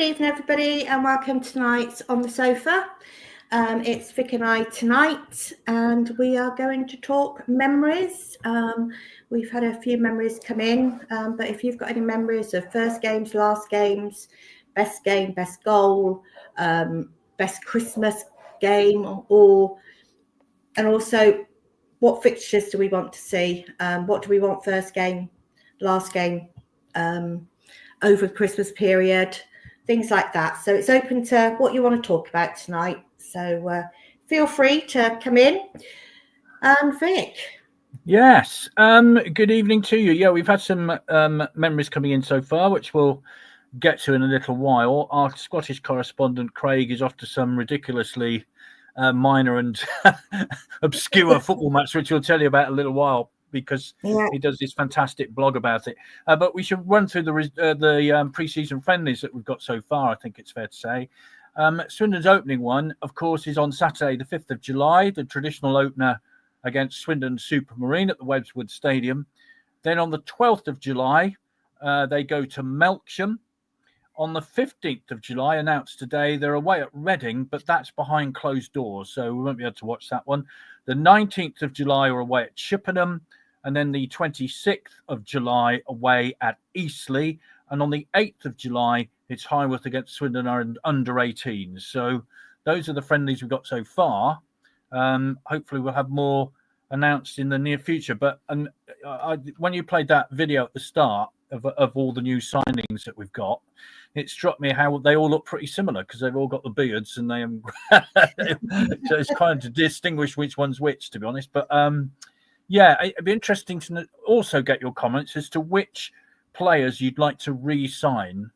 evening, everybody, and welcome to tonight's On the Sofa. It's Vic and I tonight, and we are going to talk memories. We've had a few memories come in, but if you've got any memories of first games, last games, best game, best goal, best Christmas game, and also what fixtures do we want to see? What do we want first game, last game, over the Christmas period? Things like that. So it's open to what you want to talk about tonight. So feel free to come in. And Vic. Yes. Good evening to you. Yeah, we've had some memories coming in so far, which we'll get to in a little while. Our Scottish correspondent, Craig, is off to some ridiculously minor and obscure football match, which we'll tell you about in a little while, because he does this fantastic blog about it. But we should run through the pre-season friendlies that we've got so far, I think it's fair to say. Swindon's opening one, of course, is on Saturday, the 5th of July, the traditional opener against Swindon Supermarine at the Webswood Stadium. Then on the 12th of July, they go to Melksham. On the 15th of July, announced today, they're away at Reading, but that's behind closed doors, so we won't be able to watch that one. The 19th of July are away at Chippenham, and then the 26th of July away at Eastleigh. And on the 8th of July, it's Highworth against Swindon and under 18s. So those are the friendlies we've got so far. Hopefully we'll have more announced in the near future. But when you played that video at the start of all the new signings that we've got, it struck me how they all look pretty similar, because they've all got the beards, and they so it's kind of to distinguish which one's which, to be honest. But yeah, it'd be interesting to also get your comments as to which players you'd like to re-sign.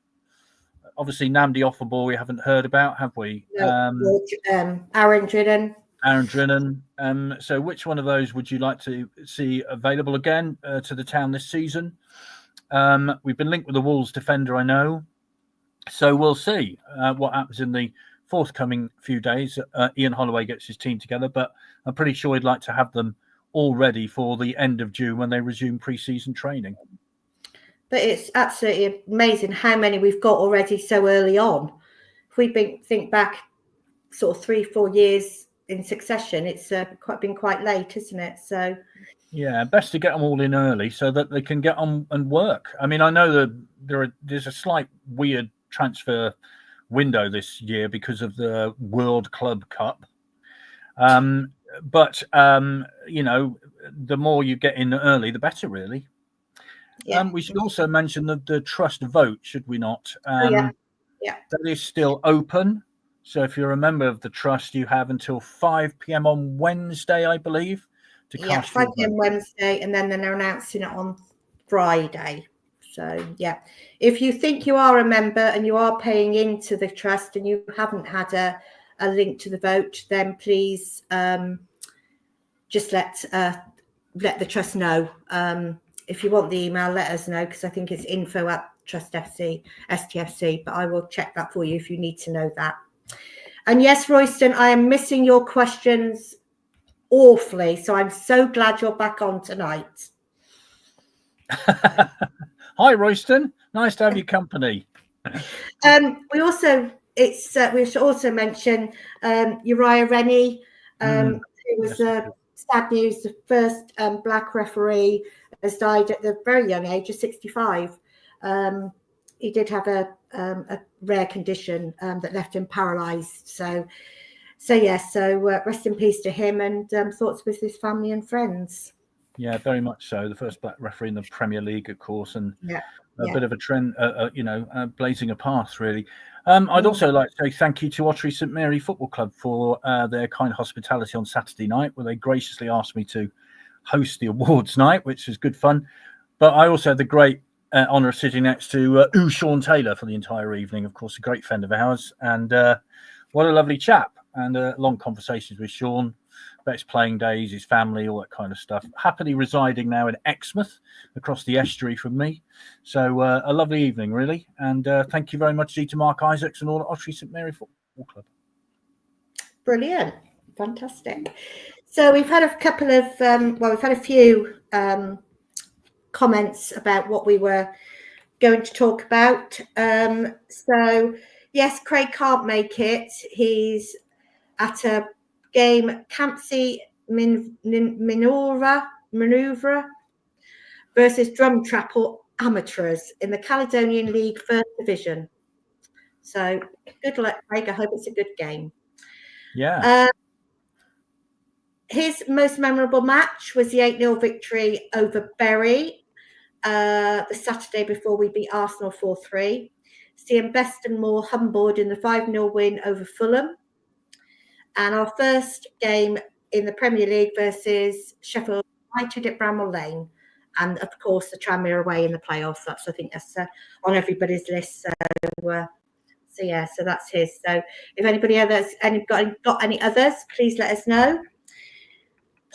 Obviously, Nnamdi Offable we haven't heard about, have we? No, Aaron Drinan. Aaron Drinan. So which one of those would you like to see available again to the town this season? We've been linked with the Wolves defender, I know. So we'll see what happens in the forthcoming few days. Ian Holloway gets his team together, but I'm pretty sure he'd like to have them all ready for the end of June when they resume pre-season training. But it's absolutely amazing how many we've got already so early on. If we think back sort of 3-4 years in succession, it's been quite late, isn't it? So yeah, best to get them all in early so that they can get on and work. I mean, I know that there's a slight weird transfer window this year because of the World Club Cup. But you know, the more you get in early, the better, really. Yeah. We should also mention the trust vote, should we not? Yeah. That is still open. So if you're a member of the trust, you have until 5 p.m. on Wednesday, I believe, to cast 5 p.m. Wednesday, and then they're announcing it on Friday. So, yeah, if you think you are a member and you are paying into the trust and you haven't had a link to the vote, then please just let the trust know. If you want the email, let us know, because I think it's info@trustfc, but I will check that for you if you need to know that. And yes, Royston, I am missing your questions awfully, so I'm so glad you're back on tonight. Hi, Royston. Nice to have your company. We should also mention Uriah Rennie, who was sad news. The first black referee has died at the very young age of 65. He did have a rare condition that left him paralysed. So rest in peace to him, and thoughts with his family and friends. Yeah, very much so. The first black referee in the Premier League, of course, and a bit of a trend, blazing a path, really. I'd also like to say thank you to Ottery St Mary Football Club for their kind hospitality on Saturday night, where they graciously asked me to host the awards night, which was good fun. But I also had the great honour of sitting next to Sean Taylor for the entire evening, of course, a great friend of ours. And what a lovely chap. And long conversations with Sean about his playing days, his family, all that kind of stuff. Happily residing now in Exmouth, across the estuary from me. So a lovely evening, really. And thank you very much to Mark Isaacs and all at Ottery St Mary Football Club. Brilliant. Fantastic. So we've had a couple of, we've had a few comments about what we were going to talk about. So Yes, Craig can't make it. He's at a game, Campsie Manoeuvre versus Drum Trapple Amateurs in the Caledonian League First Division. So good luck, Craig. I hope it's a good game. Yeah. His most memorable match was the 8-0 victory over Bury the Saturday before we beat Arsenal 4-3. Seeing Beston Moor humbled in the 5-0 win over Fulham. And our first game in the Premier League versus Sheffield United at Bramall Lane. And of course, the Tranmere away in the playoffs. I think that's on everybody's list. So that's his. So if anybody else got any others, please let us know.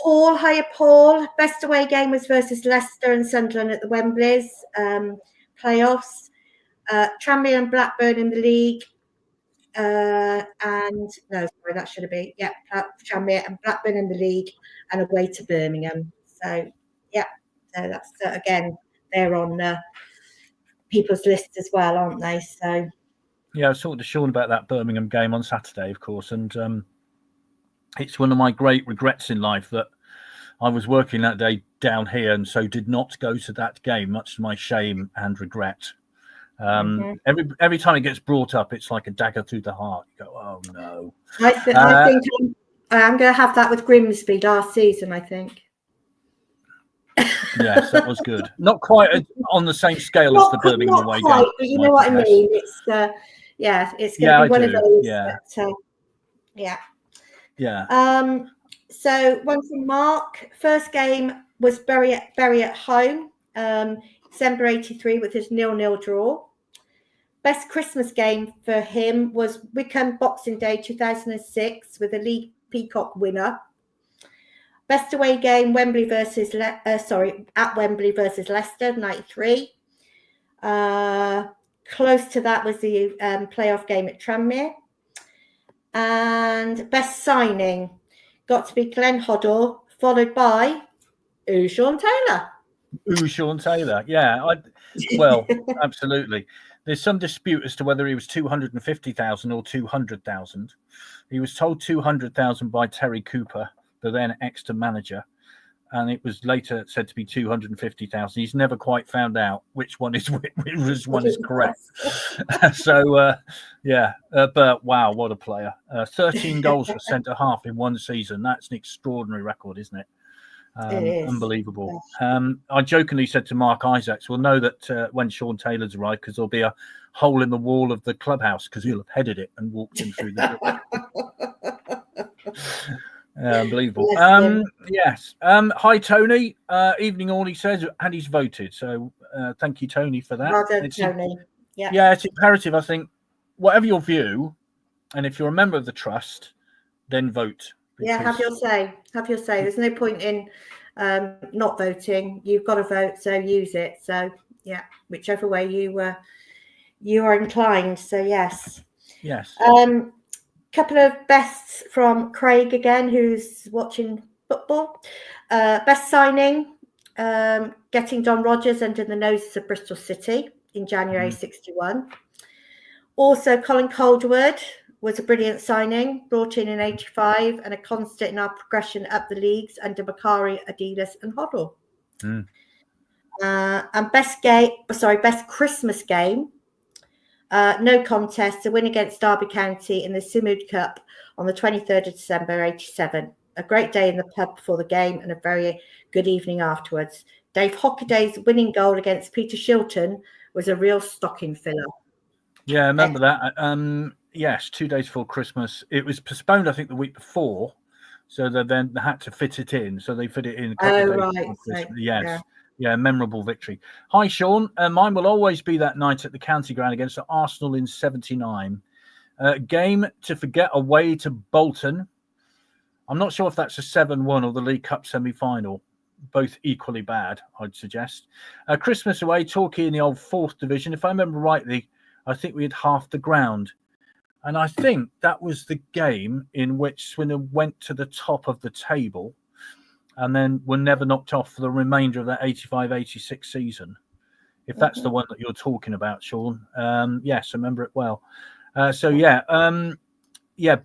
Paul, hiya Paul. Best away game was versus Leicester and Sunderland at the Wembleys playoffs. Tranmere and Blackburn in the league. Tranmere and Blackburn in the league and away to Birmingham. So that's again, they're on people's lists as well, aren't they? So yeah, I was talking to Sean about that Birmingham game on Saturday, of course, and it's one of my great regrets in life that I was working that day down here and so did not go to that game, much to my shame and regret. Every time it gets brought up, it's like a dagger through the heart. You go, oh no. I think I'm going to have that with Grimsby last season, I think. Yes, that was good. Not quite on the same scale as the Birmingham away game. But you know what I mean? It's it's going to be one of those. So one from Mark. First game was Bury at home, December 83 with his 0-0 draw. Best Christmas game for him was Wycombe Boxing Day 2006 with a League Peacock winner. Best away game at Wembley versus Leicester 93. Close to that was the playoff game at Tranmere. And best signing got to be Glenn Hoddle, followed by Sean Taylor. Sean Taylor, yeah. Absolutely. There's some dispute as to whether he was 250,000 or 200,000. He was told 200,000 by Terry Cooper, the then Exeter manager, and it was later said to be 250,000. He's never quite found out which one is correct. But wow, what a player! 13 goals for centre half in one season. That's an extraordinary record, isn't it? Unbelievable. I jokingly said to Mark Isaacs, we'll know that when Sean Taylor's arrived, because there'll be a hole in the wall of the clubhouse because he'll have headed it and walked in through the unbelievable. Yes. Hi, Tony. Evening all, he says, and he's voted. So thank you, Tony, for that. Well done, Tony. Yeah, it's imperative, I think, whatever your view, and if you're a member of the trust, then vote. Yeah, have your say. There's no point in not voting. You've got to vote, so use it. So yeah, whichever way you are inclined. So yes. Couple of bests from Craig again, who's watching football. Best signing, getting Don Rogers under the noses of Bristol City in January 61. Also, Colin Calderwood was a brilliant signing, brought in 85 and a constant in our progression up the leagues under Macari, Adidas and Hoddle. And best Christmas game, no contest, a win against Derby County in the Simud Cup on the 23rd of December 87. A great day in the pub before the game and a very good evening afterwards. Dave Hockaday's winning goal against Peter Shilton was a real stocking filler. Yeah, I remember that. Yes, 2 days before Christmas. It was postponed, I think, the week before, so they had to fit it in. So they fit it in a couple of days before Christmas. Yes. Yeah, memorable victory. Hi, Sean. Mine will always be that night at the County Ground against Arsenal in 79. Game to forget away to Bolton. I'm not sure if that's a 7-1 or the League Cup semi-final. Both equally bad, I'd suggest. Christmas away, Torquay in the old 4th division. If I remember rightly, I think we had half the ground. And I think that was the game in which Swindon went to the top of the table and then were never knocked off for the remainder of that 85-86 season. If that's the one that you're talking about, Sean. Yes, I remember it well.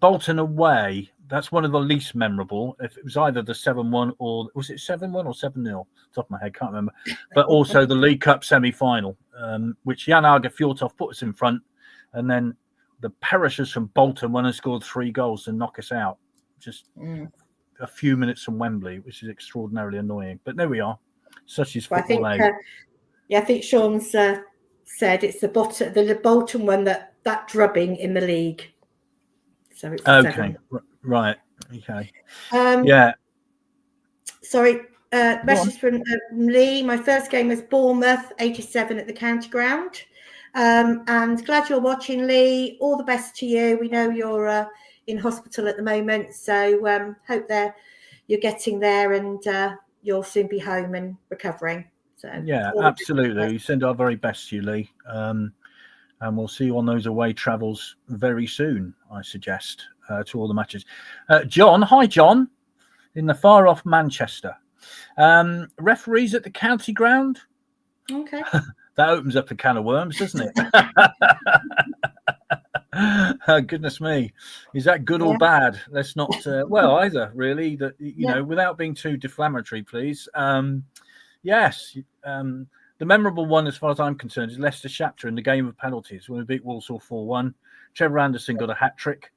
Bolton away. That's one of the least memorable. If it was either the 7-1 or was it 7-1 or 7-0? Top of my head, can't remember. But also the League Cup semi-final, which Jan Arge Fjortov put us in front, and then the perishers from Bolton went and scored 3 goals to knock us out. Just a few minutes from Wembley, which is extraordinarily annoying. But there we are. Such is football. I think Sean's said it's the Bolton one that drubbing in the league. So it's okay, right, okay, Sorry, message from Lee. My first game was Bournemouth 87 at the County Ground, and glad you're watching, Lee. All the best to you. We know you're in hospital at the moment, so hope you're getting there and you'll soon be home and recovering. So yeah, absolutely. Send our very best to you, Lee. And we'll see you on those away travels very soon, I suggest, to all the matches. John, hi, John, in the far off Manchester. Referees at the County Ground? Okay. That opens up a can of worms, doesn't it? Goodness me. Is that good or bad? Let's not, either, really. That you know, without being too deflammatory, please. Yes. The memorable one, as far as I'm concerned, is Leicester Shakhtar in the game of penalties when we beat Walsall 4-1. Trevor Anderson got a hat-trick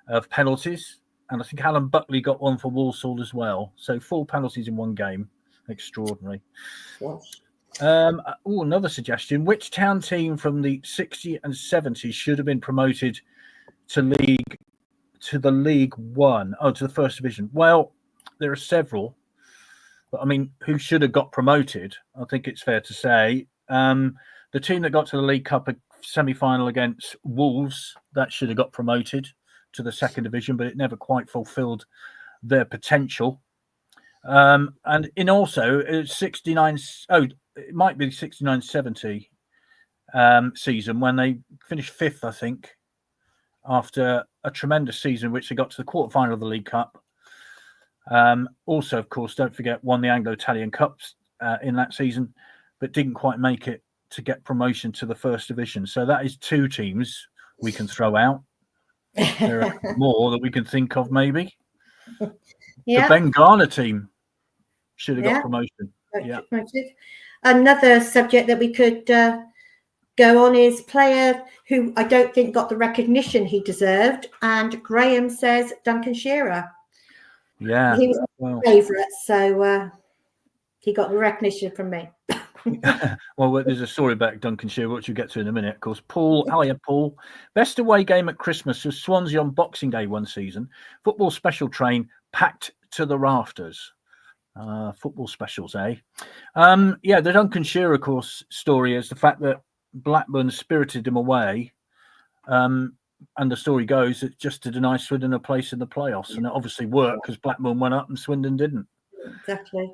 of penalties, and I think Alan Buckley got one for Walsall as well. So 4 penalties in one game. Extraordinary. Yes. Another suggestion. Which town team from the 60s and 70s should have been promoted to the League One? Oh, to the First Division. Well, there are several. But I mean, who should have got promoted? I think it's fair to say the team that got to the League Cup semi-final against Wolves, that should have got promoted to the second division, but it never quite fulfilled their potential. And in also 69. Oh, it might be the 69-70 season when they finished 5th, I think, after a tremendous season, which they got to the quarterfinal of the League Cup. Also, of course, don't forget, won the Anglo-Italian Cups in that season, but didn't quite make it to get promotion to the First Division. So that is 2 teams we can throw out. There are more that we can think of, maybe. The Ben Garner team should have got promotion. Yeah. Another subject that we could go on is player who I don't think got the recognition he deserved, and Graham says Duncan Shearer. Yeah, he was my favourite, so he got the recognition from me. Well, there's a story about Duncan Shearer, which we'll get to in a minute. Of course, Paul. Best away game at Christmas was Swansea on Boxing Day one season. Football special train packed to the rafters. Football specials, eh? The Duncan Shearer, of course, story is the fact that Blackburn spirited him away. And the story goes that just to deny Swindon a place in the playoffs, and it obviously worked because Blackburn went up and Swindon didn't. Exactly.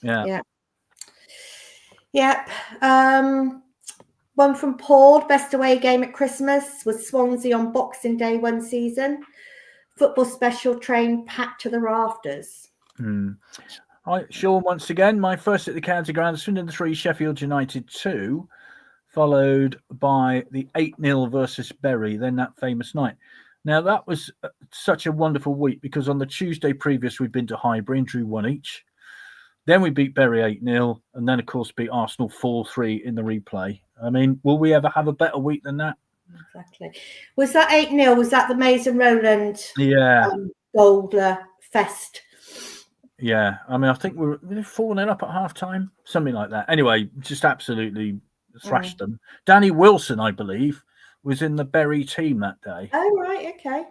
Yeah. Yep. One from Paul. Best away game at Christmas was Swansea on Boxing Day one season. Football special train packed to the rafters. Hi, Sean, once again. My first at the County Ground, Swindon 3, Sheffield United 2. Followed by the 8-0 versus Bury, then that famous night. Now, that was such a wonderful week because on the Tuesday previous, we'd been to Highbury and drew 1 each. Then we beat Bury 8-0, and then, of course, beat Arsenal 4-3 in the replay. I mean, will we ever have a better week than that? Exactly. Was that 8-0? Was that the Mason Rowland gold fest? Yeah. I mean, I think we were 4-0 up at half-time, something like that. Anyway, just absolutely thrashed them. Danny Wilson, I believe, was in the Bury team that day. Oh, right. Okay.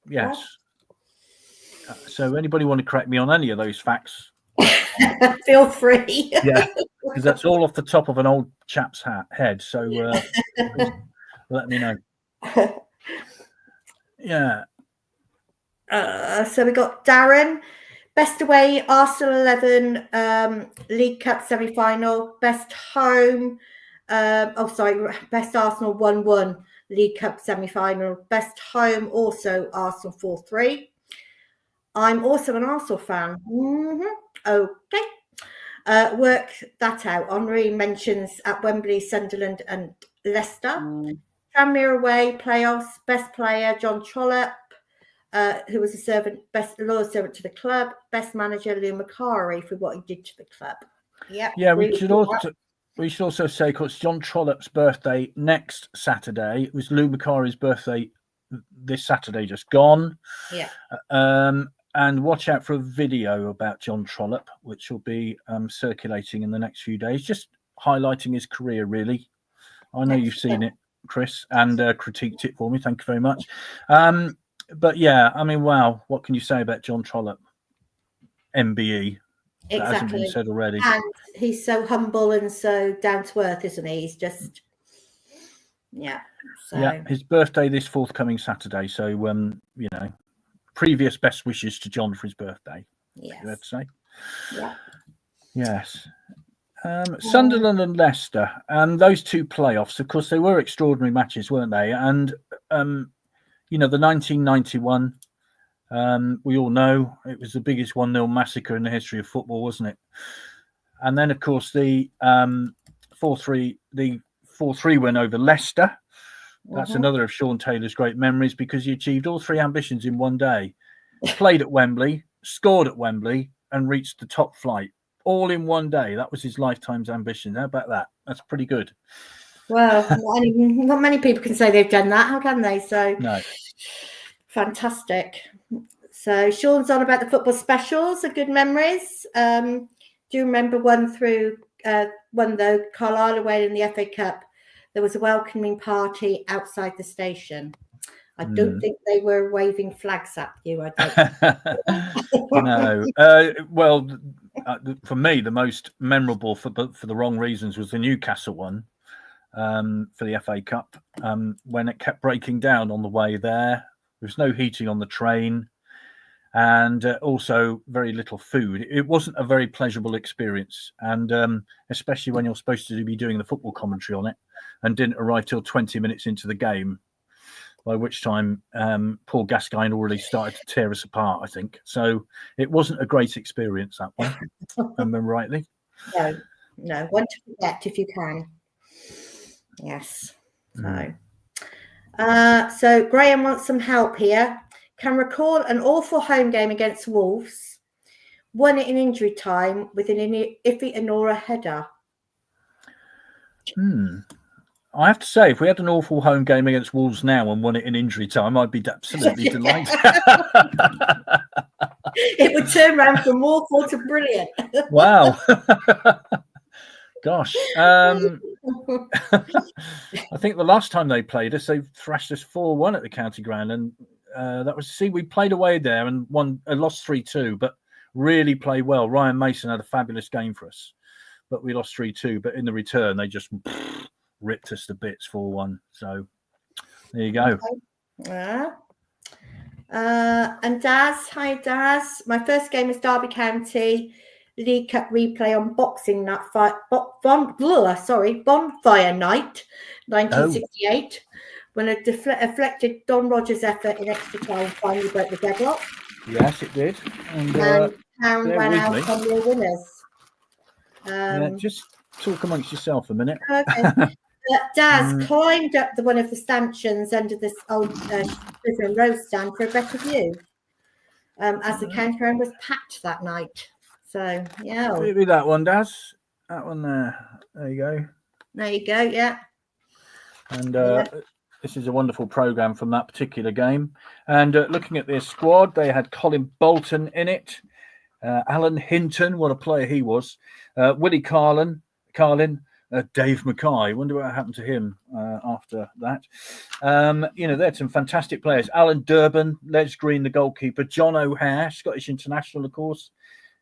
Yes. So anybody want to correct me on any of those facts? Feel free. Yeah, because that's all off the top of an old chap's head. So let me know. Yeah. So we got Darren. Best away, Arsenal 11, League Cup semi-final. Best home, best Arsenal 1-1, League Cup semi-final. Best home, also Arsenal 4-3. I'm also an Arsenal fan. Okay. Work that out. Henri mentions at Wembley, Sunderland and Leicester. Tranmere away playoffs. Best player John Trollope, who was a loyal servant to the club. Best manager Lou Macari for what he did to the club. Yep. Yeah, really we should also say, because John Trollope's birthday next Saturday. It was Lou Macari's birthday this Saturday, just gone. Yeah. And watch out for a video about John Trollope, which will be circulating in the next few days, just highlighting his career, really. I know you've seen it, Chris, and critiqued it for me. Thank you very much. But yeah, I mean, wow, what can you say about John Trollope, MBE? That hasn't been said already. And he's so humble and so down to earth, isn't he? He's just, yeah. So. Yeah, his birthday this forthcoming Saturday. So, you know, previous best wishes to John for his birthday. Yes. Let's say. Yeah. Yes. Sunderland and Leicester, those two playoffs, of course, they were extraordinary matches, weren't they? And, you know, the 1991, we all know it was the biggest 1-0 massacre in the history of football, wasn't it? And then, of course, the 4-3 win over Leicester. That's another of Sean Taylor's great memories, because he achieved all three ambitions in one day. Played at Wembley, scored at Wembley, and reached the top flight. All in one day. That was his lifetime's ambition. How about that? That's pretty good. Well, not many people can say they've done that. How can they? So, no. Fantastic. So, Sean's on about the football specials, are good memories. Do you remember one though, Carlisle away in the FA Cup? There was a welcoming party outside the station. I don't think they were waving flags at you. I don't. No. Well, for me, the most memorable for the wrong reasons was the Newcastle one for the FA Cup, when it kept breaking down on the way there. There was no heating on the train, and also very little food. It wasn't a very pleasurable experience, and especially when you're supposed to be doing the football commentary on it, and didn't arrive till 20 minutes into the game, by which time Paul Gascoigne already started to tear us apart, I think. So it wasn't a great experience, that one, if I remember rightly. No. One to forget if you can. Yes. So Graham wants some help here. Can recall an awful home game against Wolves. Won it in injury time with an Iffy Anora header. I have to say, if we had an awful home game against Wolves now and won it in injury time, I'd be absolutely delighted. It would turn around from awful to brilliant. Wow. Gosh. I think the last time they played us, they thrashed us 4-1 at the county ground. And that was, we played away there and lost 3-2, but really played well. Ryan Mason had a fabulous game for us, but we lost 3-2. But in the return, they just ripped us to bits 4-1. So there you go. Okay. And Daz, hi Daz. My first game is Derby County League Cup replay on Boxing Night, Bonfire Night, 1968, when a deflected Don Rogers effort in extra time finally broke the deadlock. Yes, it did. And Town ran out on their winners. Just talk amongst yourself a minute. Okay. Daz climbed up one of the stanchions under this old prison road stand for a better view, as the county ground was packed that night. So, yeah. Maybe that one, Daz. That one there. There you go. There you go, yeah. And this is a wonderful programme from that particular game. And looking at their squad, they had Colin Bolton in it. Alan Hinton, what a player he was. Willie Carlin. Dave Mackay. Wonder what happened to him after that. They had some fantastic players. Alan Durbin, Les Green, the goalkeeper. John O'Hare, Scottish international, of course.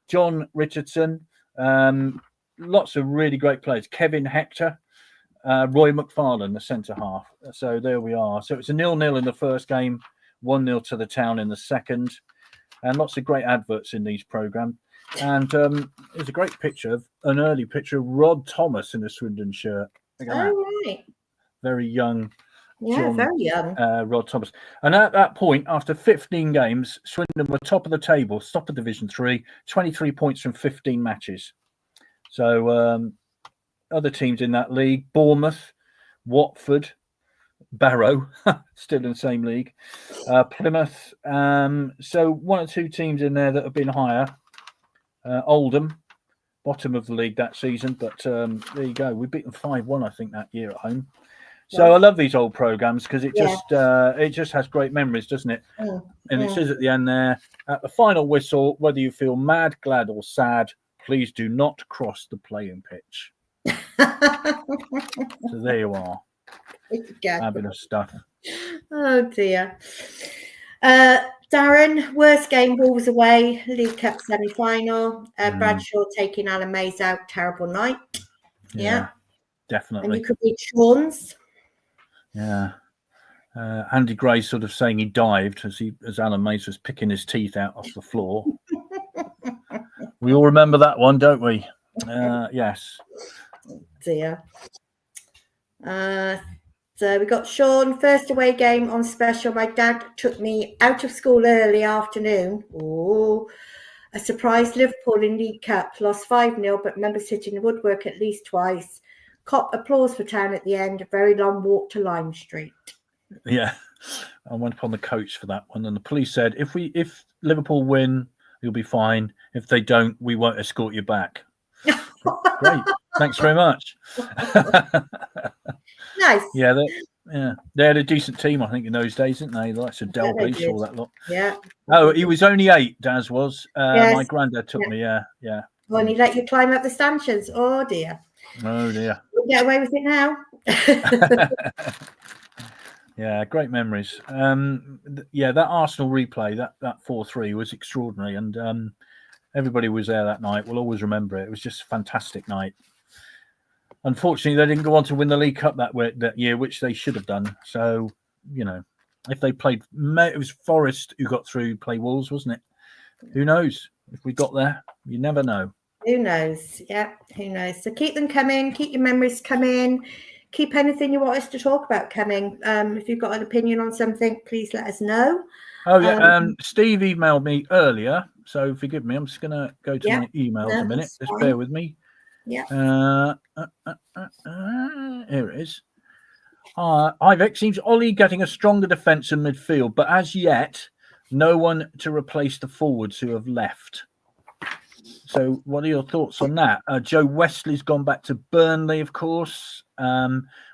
John Richardson. Lots of really great players. Kevin Hector. Roy McFarlane, the centre half. So there we are. So it's a 0-0 in the first game, 1-0 to the Town in the second. And lots of great adverts in these programmes. And there's a great picture, an early picture of Rod Thomas in a Swindon shirt. Look at that. Right. Very young. Yeah, very young. Rod Thomas. And at that point, after 15 games, Swindon were top of the table, top of Division 3, 23 points from 15 matches. So other teams in that league, Bournemouth, Watford, Barrow, still in the same league. Plymouth. So one or two teams in there that have been higher. Oldham, bottom of the league that season, but there you go. We beat them 5-1, I think, that year at home. So I love these old programs because it just has great memories, doesn't it? And it says at the end there, at the final whistle, whether you feel mad, glad, or sad, please do not cross the playing pitch. So there you are. Fabulous stuff. Oh dear. Darren, worst game, Wolves away, League Cup semi-final. Bradshaw taking Alan Mays out, terrible night. Yeah. Definitely. And you could read Sean's. Yeah. Andy Gray sort of saying he dived as Alan Mays was picking his teeth out off the floor. We all remember that one, don't we? Yes. Dear. So we got Sean, first away game on special. My dad took me out of school early afternoon. Oh, a surprise Liverpool in League Cup, lost 5-0, but remember sitting in the woodwork at least twice. Cop applause for town at the end, a very long walk to Lime Street. Yeah, I went up on the coach for that one, and the police said, if Liverpool win, you'll be fine. If they don't, we won't escort you back. Great, thanks very much. Nice. Yeah, they had a decent team, I think, in those days, didn't they? The likes of Dalglish, all that lot. Yeah. Oh, he was only 8, Daz was. Yes. My granddad took me. Yeah. Well, and he let you climb up the stanchions. Oh dear. Oh dear. We'll get away with it now. Yeah, great memories. That Arsenal replay, that 4-3 was extraordinary, and everybody was there that night. We'll always remember it. It was just a fantastic night. Unfortunately, they didn't go on to win the League Cup that year, which they should have done. So, if they played, it was Forest who got through, play Wolves, wasn't it? Who knows? If we got there, you never know. Who knows? Yeah, who knows? So keep them coming. Keep your memories coming. Keep anything you want us to talk about coming. If you've got an opinion on something, please let us know. Oh, yeah. Steve emailed me earlier, so forgive me. I'm just going to go to my emails a minute. Just bear with me. Yeah. Here it is. Ivex, seems Ollie getting a stronger defence in midfield, but as yet, no one to replace the forwards who have left. So what are your thoughts on that? Joe Wesley's gone back to Burnley, of course.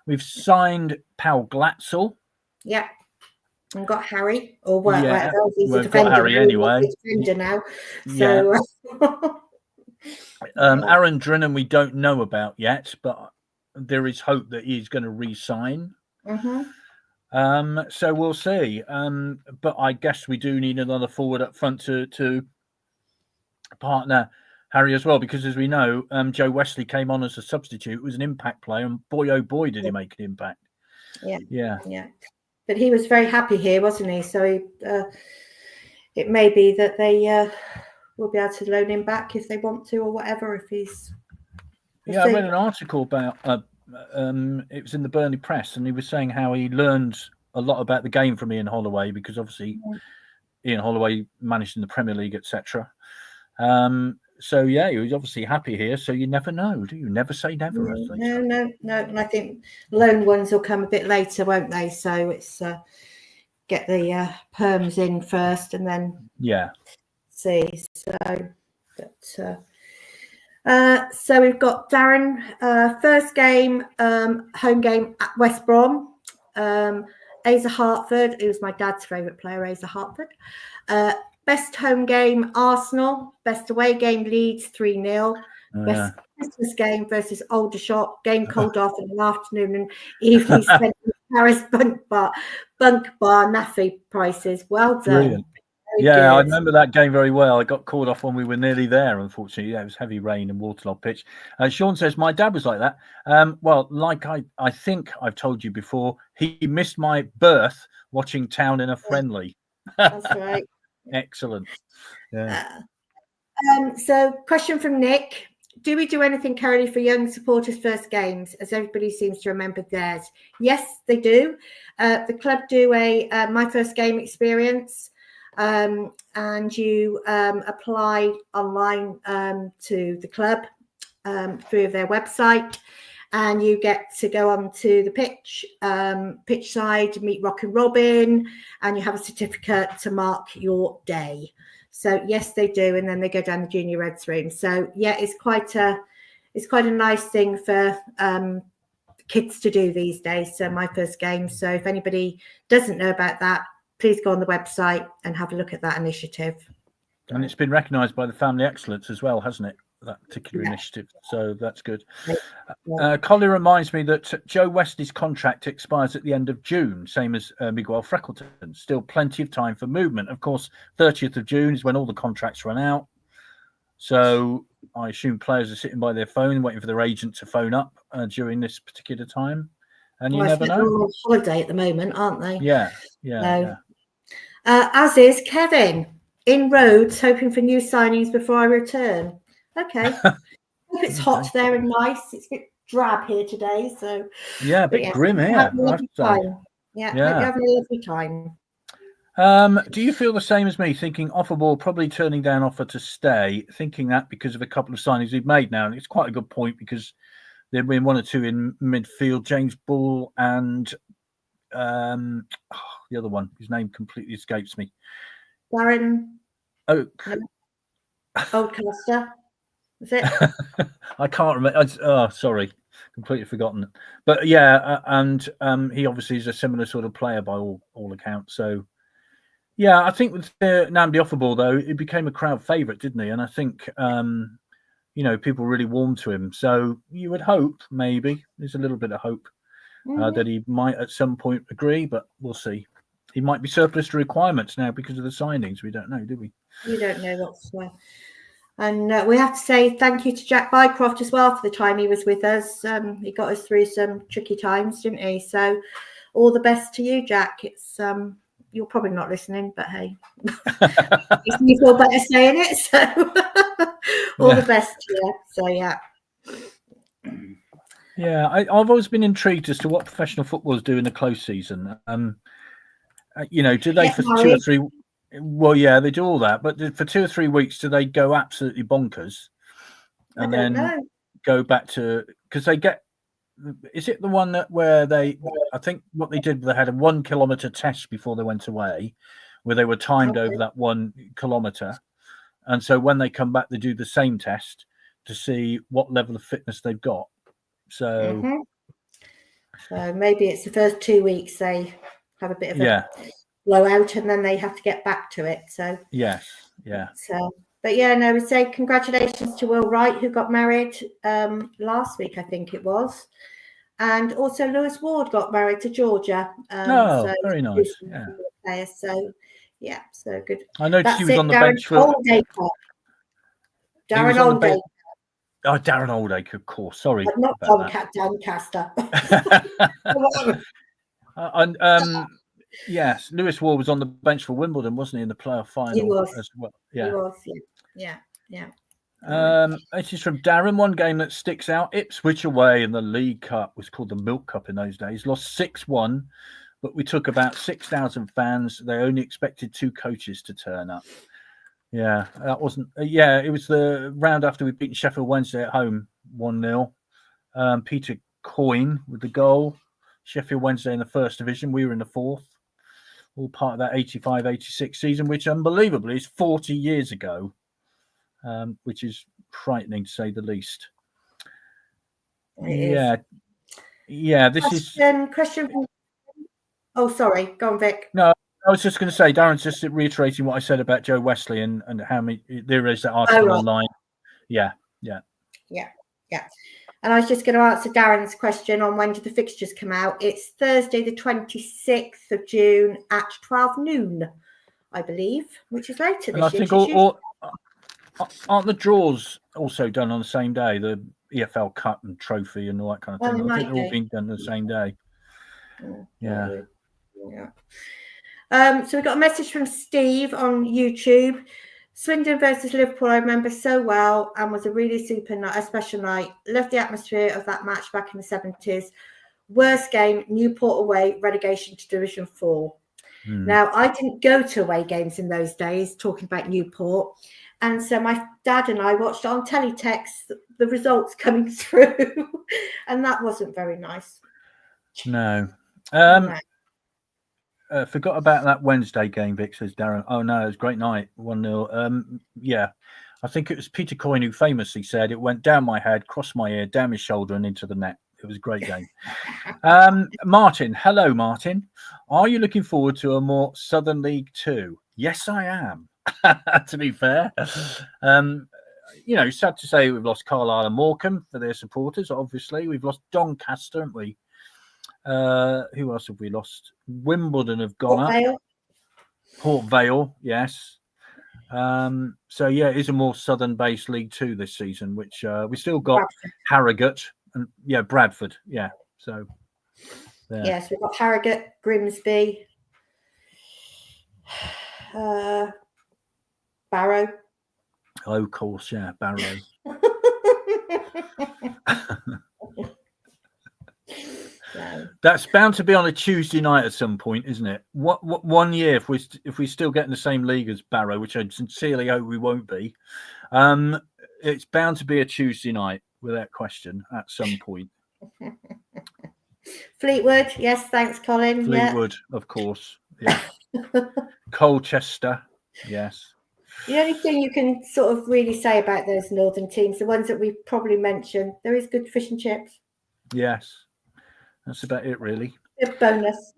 We've signed Paul Glatzel. Yeah. And got Harry. Or whatever. We've got Harry anyway. He's a defender now. So... Yeah. Aaron Drennan we don't know about yet, but there is hope that he's going to re-sign. Mm-hmm. So we'll see. But I guess we do need another forward up front to partner Harry as well, because as we know, Joe Wesley came on as a substitute, was an impact player, and boy oh boy did he make an impact. Yeah. But he was very happy here, wasn't he? So it may be that they will be able to loan him back if they want to, or whatever. If he's I read an article about it was in the Burnley Press, and he was saying how he learned a lot about the game from Ian Holloway, because obviously Ian Holloway managed in the Premier League, etc. So he was obviously happy here. So you never know, do you? Never say never. No. And I think loan ones will come a bit later, won't they? So it's get the perms in first, and then see. So we've got Darren, first game, home game at West Brom. Asa Hartford, who was my dad's favourite player, Asa Hartford. Best home game, Arsenal. Best away game, Leeds, 3-0. Best Christmas game versus Aldershot. Game called off in the afternoon and evening spent in Paris Bunk Bar Naffy prices. Well done. Brilliant. Yeah, I remember that game very well. I got called off when we were nearly there, unfortunately. Yeah, it was heavy rain and waterlogged pitch. Sean says, my dad was like that. Well, like I think I've told you before, he missed my birth watching Town in a friendly. That's right. Excellent. Yeah. So question from Nick. Do we do anything currently for young supporters' first games, as everybody seems to remember theirs? Yes, they do. The club do a My First Game experience. And you apply online to the club through their website, and you get to go onto the pitch side, meet Rock and Robin, and you have a certificate to mark your day. So yes, they do, and then they go down the Junior Reds room. So yeah, it's quite a nice thing for kids to do these days. So my first game. So if anybody doesn't know about that, please go on the website and have a look at that initiative. And it's been recognised by the Family Excellence as well, hasn't it? That particular initiative. So that's good. Colin reminds me that Joe Wesley's contract expires at the end of June, same as Miguel Freckleton. Still plenty of time for movement. Of course, 30th of June is when all the contracts run out. So I assume players are sitting by their phone waiting for their agent to phone up during this particular time. And you never know. They're all on holiday at the moment, aren't they? Yeah. As is Kevin in Rhodes, hoping for new signings before I return. Okay. Hope it's hot there and nice. It's a bit drab here today, so yeah, a bit grim here. Having a lovely time. Yeah, hope you're having a lovely time. Do you feel the same as me, thinking offer ball, probably turning down offer to stay, thinking that because of a couple of signings we've made now? And it's quite a good point because there have been one or two in midfield, James Bull and the other one, his name completely escapes me. Darren Oak. Oldcaster. Is it? I can't remember. Sorry, completely forgotten. But yeah, and he obviously is a similar sort of player by all accounts. So yeah, I think with Nnamdi Offaball though, it became a crowd favourite, didn't he? And I think people really warmed to him. So you would hope, maybe there's a little bit of hope that he might at some point agree, but we'll see. He might be surplus to requirements now because of the signings. We don't know, do we? You don't know what's where. And we have to say thank you to Jack Bycroft as well for the time he was with us. He got us through some tricky times, didn't he? So all the best to you, Jack. It's you're probably not listening, but hey, you feel better saying it. So all the best to you. So yeah. Yeah, I've always been intrigued as to what professional footballers do in the close season. Do they for 2 or 3? Well, yeah, they do all that, but for 2 or 3 weeks, do they go absolutely bonkers and then go back to because they get? Is it the one where they? I think what they did, they had a 1 kilometer test before they went away, where they were timed over that 1 kilometer, and so when they come back, they do the same test to see what level of fitness they've got. So, so maybe it's the first 2 weeks they have a bit of a blowout, and then they have to get back to it. So yeah. So, but yeah, no, we say congratulations to Will Wright, who got married last week, I think it was, and also Lewis Ward got married to Georgia. So very nice. Yeah. So yeah, so good. I noticed he was on the bench for Darren Oldacre. Oh, Darren Oldacre, of course. Sorry, but not Tomcat Doncaster. Yes, Lewis Ward was on the bench for Wimbledon, wasn't he, in the playoff final? He was as well. Yeah. He was. Yeah. This is from Darren. One game that sticks out: Ipswich away in the League Cup, was called the Milk Cup in those days. Lost 6-1, but we took about 6,000 fans. They only expected 2 coaches to turn up. Yeah, that wasn't. It was the round after we'd beaten Sheffield Wednesday at home 1-0. Peter Coyne with the goal. Sheffield Wednesday in the first division. We were in the fourth. All part of that 85-86 season, which unbelievably is 40 years ago, which is frightening to say the least. Yeah. This question. Oh, sorry. Go on, Vic. No, I was just going to say, Darren's just reiterating what I said about Joe Wesley and how many there is that article online. Yeah. And I was just going to answer Darren's question on when do the fixtures come out. It's Thursday, the 26th of June at 12 noon, I believe, which is later this year. I think aren't the draws also done on the same day? The EFL Cup and trophy and all that kind of thing. I think they're all being done the same day. Yeah. So we got a message from Steve on YouTube. Swindon versus Liverpool, I remember so well, and was a really a special night. Loved the atmosphere of that match back in the 70s. Worst game, Newport away, relegation to Division 4. Now, I didn't go to away games in those days, talking about Newport. And so my dad and I watched on teletext the results coming through. And that wasn't very nice. No. No. Forgot about that Wednesday game, Vic, says Darren. Oh, no, it was a great night. 1-0. Yeah. I think it was Peter Coyne who famously said it went down my head, crossed my ear, down my shoulder, and into the net. It was a great game. Martin. Hello, Martin. Are you looking forward to a more Southern League 2? Yes, I am, to be fair. You know, sad to say we've lost Carlisle and Morecambe for their supporters, obviously. We've lost Doncaster, haven't we? Who else have we lost? Wimbledon have gone up. Port Vale, yes. So yeah, it is a more southern-based League 2 this season, which we still got Bradford. Harrogate and Bradford, yeah. So there. Yes, we've got Harrogate, Grimsby, Barrow. Oh, of course, yeah, Barrow. That's bound to be on a Tuesday night at some point, isn't it? What 1 year, if we still get in the same league as Barrow, which I sincerely hope we won't be, it's bound to be a Tuesday night without question at some point. Fleetwood, yes, thanks, Colin. Fleetwood, of course, yeah. Colchester, yes. The only thing you can sort of really say about those northern teams, the ones that we probably mentioned, there is good fish and chips. Yes. That's about it, really. A bonus.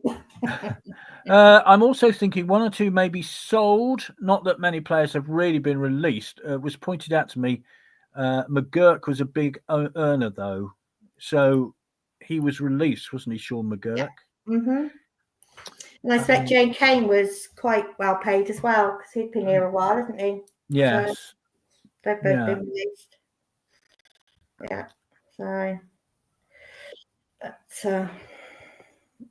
I'm also thinking one or two may be sold. Not that many players have really been released. It was pointed out to me McGurk was a big earner, though. So he was released, wasn't he, Sean McGurk? Yeah. Mm-hmm. And I expect Jane Kane was quite well paid as well, because he'd been here a while, hasn't he? Yes. So they've both been released. Yeah. So...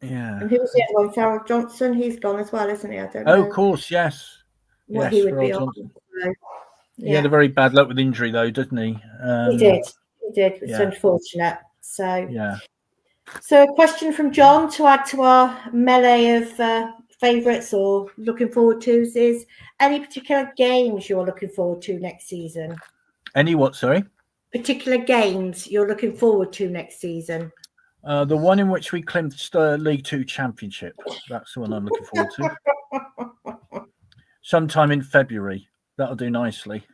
yeah. And who was the other one? Farrell Johnson. He's gone as well, isn't he? I don't know. Oh, of course, yes. What he would be on. So, He had a very bad luck with injury, though, didn't he? He did. It's unfortunate. So yeah. So a question from John to add to our melee of favourites or looking forward to's is: any particular games you're looking forward to next season? Any what? Sorry. Particular games you're looking forward to next season? The one in which we clinched the League 2 Championship. That's the one I'm looking forward to. Sometime in February. That'll do nicely.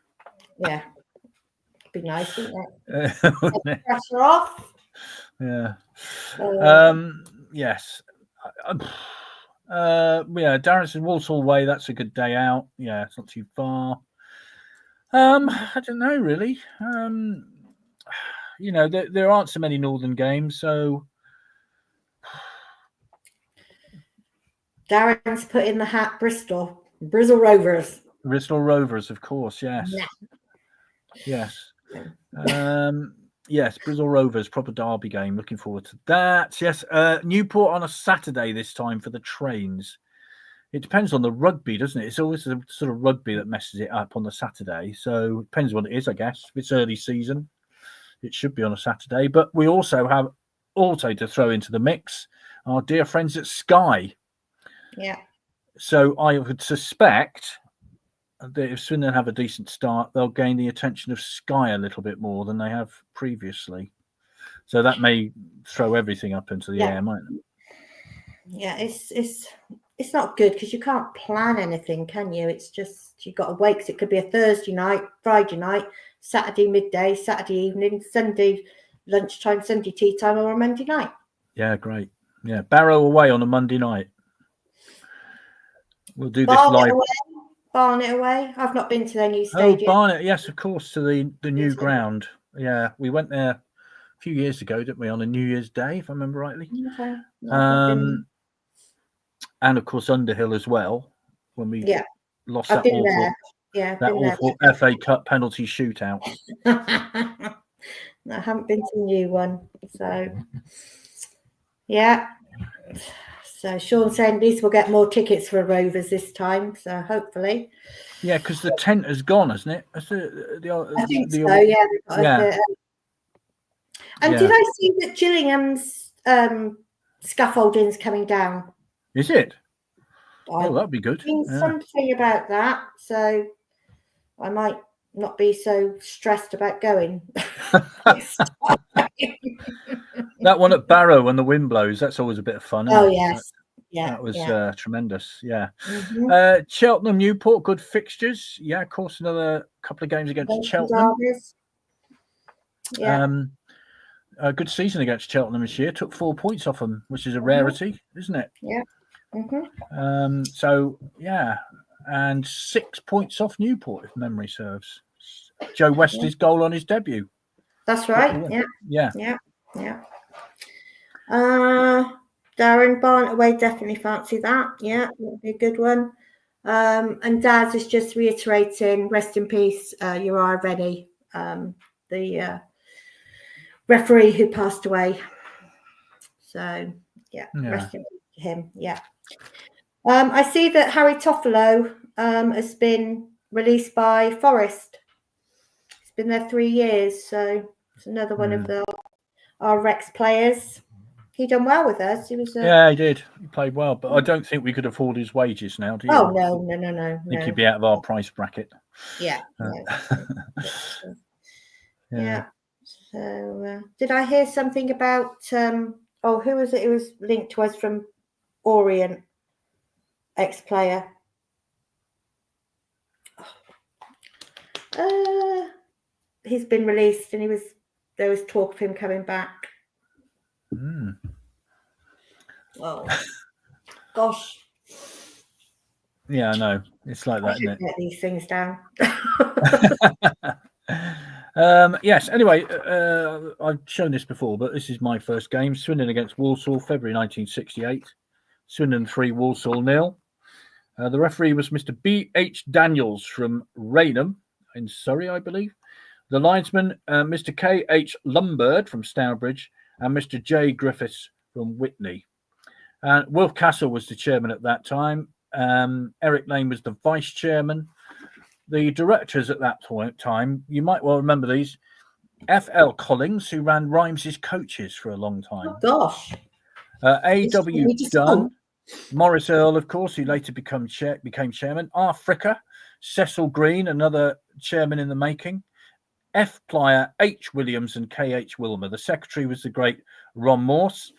Yeah. Be nice, wouldn't it? Pressure off. Yeah. Yes. Darren says Walsall Way. That's a good day out. Yeah, it's not too far. I don't know really. You know, there aren't so many northern games, so Darren's put in the hat Bristol Rovers. Bristol Rovers, of course, yes. Yeah. Yes. Yes, Bristol Rovers, proper derby game. Looking forward to that. Yes. Newport on a Saturday this time for the trains. It depends on the rugby, doesn't it? It's always the sort of rugby that messes it up on the Saturday. So it depends what it is, I guess. If it's early season, it should be on a Saturday. But we also have to throw into the mix our dear friends at Sky. Yeah. So I would suspect that if Swindon have a decent start, they'll gain the attention of Sky a little bit more than they have previously. So that may throw everything up into the air, mightn't it? Yeah, it's not good because you can't plan anything, can you? It's just you've got to wait because it could be a Thursday night, Friday night, Saturday midday, Saturday evening, Sunday lunchtime, Sunday tea time, or a Monday night. Yeah, great. Yeah, Barrow away on a Monday night. We'll do this live. Barnet away. I've not been to their new stadium. Oh, Barnet, yes, of course, to the new ground. Yeah, we went there a few years ago, didn't we, on a New Year's Day, if I remember rightly. Okay. And of course Underhill as well, when we lost that awful FA Cup penalty shootout. I haven't been to the new one, so yeah. So Sean saying at least we'll get more tickets for Rovers this time, so hopefully. Yeah, because the tent has gone, hasn't it? I think so. Yeah. And did I see that Gillingham's scaffolding's coming down? Is it? Oh, that'd be good. Seen something about that, so I might not be so stressed about going. That one at Barrow when the wind blows, that's always a bit of fun. Oh Isn't it? yes, That was tremendous. Yeah. Mhm. Cheltenham Newport, good fixtures. Yeah, of course, another couple of games against Cheltenham. Yeah. A good season against Cheltenham this year. Took 4 points off them, which is a rarity, isn't it? Yeah. Mm-hmm. So yeah, and 6 points off Newport, if memory serves. Joe Wesley's goal on his debut. That's right. Yeah. Darren Barnett away, definitely fancy that. Yeah, would be a good one. And Daz is just reiterating, rest in peace, Uriah Rennie, the referee who passed away. So rest in peace to him. Yeah. I see that Harry Toffolo has been released by Forest. He's been there 3 years, so it's another one of our Rex players. He done well with us. He was. He did. He played well, but I don't think we could afford his wages now. Do you? Oh no. I think he'd be out of our price bracket. Yeah. Yeah. So, did I hear something about? Who was it? It was linked to us from Orient, ex-player. He's been released, and there was talk of him coming back. Oh, gosh. Yeah, I know. It's like that, isn't it? Get these things down. Yes. Anyway, I've shown this before, but this is my first game. Swindon against Walsall, February 1968. Swindon 3, Walsall 0. The referee was Mr. B.H. Daniels from Raynham in Surrey, I believe. The linesman, Mr. K.H. Lumbird from Stourbridge, and Mr. J. Griffiths from Whitney. And Wilf Castle was the chairman at that time. Eric Lane was the vice chairman. The directors at that time, you might well remember these. F.L. Collins, who ran Rhymes's coaches for a long time. Oh, gosh. A.W. Dunn, Morris Earl, of course, who later became chairman. R. Fricker, Cecil Green, another chairman in the making. F. Plyer, H. Williams, and K.H. Wilmer. The secretary was the great Ron Morse,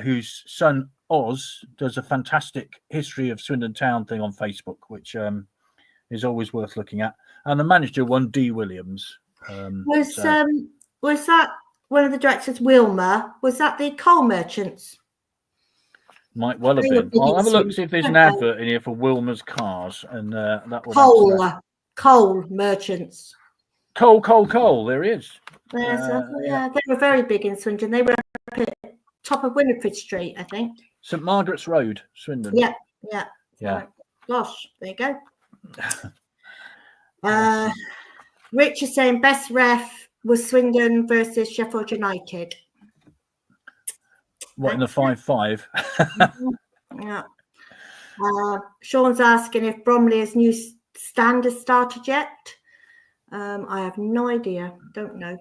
whose son Oz does a fantastic history of Swindon Town thing on Facebook, which is always worth looking at. And the manager, one D. Williams. Was that one of the directors, Wilmer? Was that the coal merchants? Might well have been. I'll have a look, see if there's an advert in here for Wilmer's cars, and that will coal merchants. Coal. There he is. They were very big in Swindon. They were up at top of Winifred Street, I think. St Margaret's Road, Swindon. Yeah. Gosh, there you go. Rich is saying best ref was Swindon versus Sheffield United. What, in the 5-5? Yeah. Sean's asking if Bromley's new stand has started yet. I have no idea. Don't know.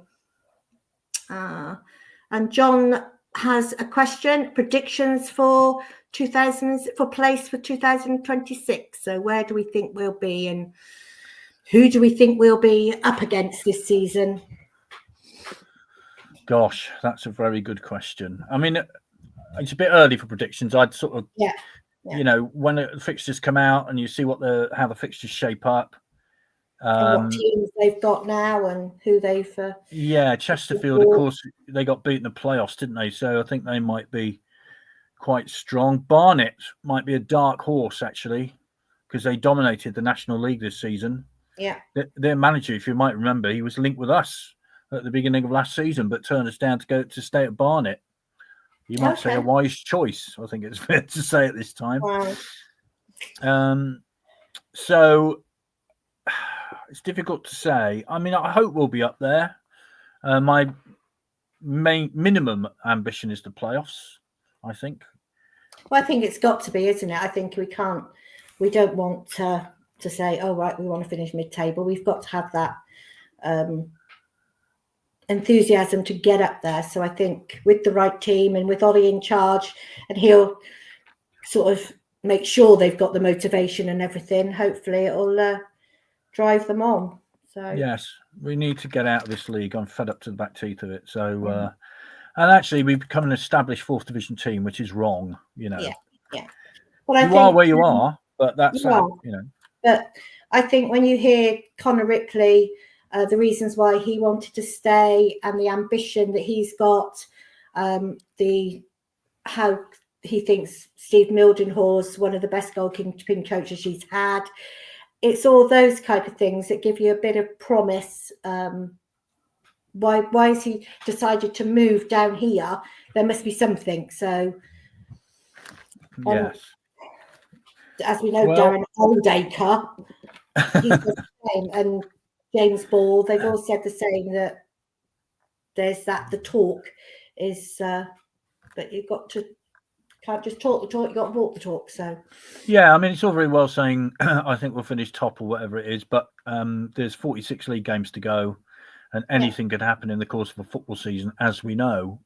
And John has a question. Predictions for place for 2026. So where do we think we'll be, and who do we think we'll be up against this season? Gosh, that's a very good question. I mean, it's a bit early for predictions. I'd sort of, you know, when the fixtures come out and you see how the fixtures shape up. And what teams they've got now and who they've... Chesterfield, of course, they got beaten in the playoffs, didn't they? So I think they might be quite strong. Barnet might be a dark horse, actually, because they dominated the National League this season. Yeah. Their manager, if you might remember, he was linked with us at the beginning of last season, but turned us down to stay at Barnet. You might say a wise choice, I think it's fair to say at this time. Wow. So it's difficult to say. I mean, I hope we'll be up there. My minimum ambition is the playoffs, I think. Well, I think it's got to be, isn't it? I think we don't want to say, oh, right, we want to finish mid-table. We've got to have that enthusiasm to get up there. So I think with the right team and with Ollie in charge, and he'll sort of make sure they've got the motivation and everything. Hopefully it'll drive them on. So yes, we need to get out of this league. I'm fed up to the back teeth of it. So and actually we've become an established 4th division team, which is wrong, you know. Yeah. But you are where you are, but that's that, you know. But I think when you hear Conor Ripley, the reasons why he wanted to stay and the ambition that he's got, how he thinks Steve Mildenhall's one of the best goalkeeping coaches he's had. It's all those kind of things that give you a bit of promise. Why has he decided to move down here? There must be something. So, yes. As we know, Darren Oldacre, he's the same, and James Ball, they've all said the same, that there's the talk is, but you've got to, can't just talk the talk, you've got to walk the talk. So yeah, I mean, it's all very well saying I think we'll finish top or whatever it is, but there's 46 league games to go, and anything could happen in the course of a football season, as we know.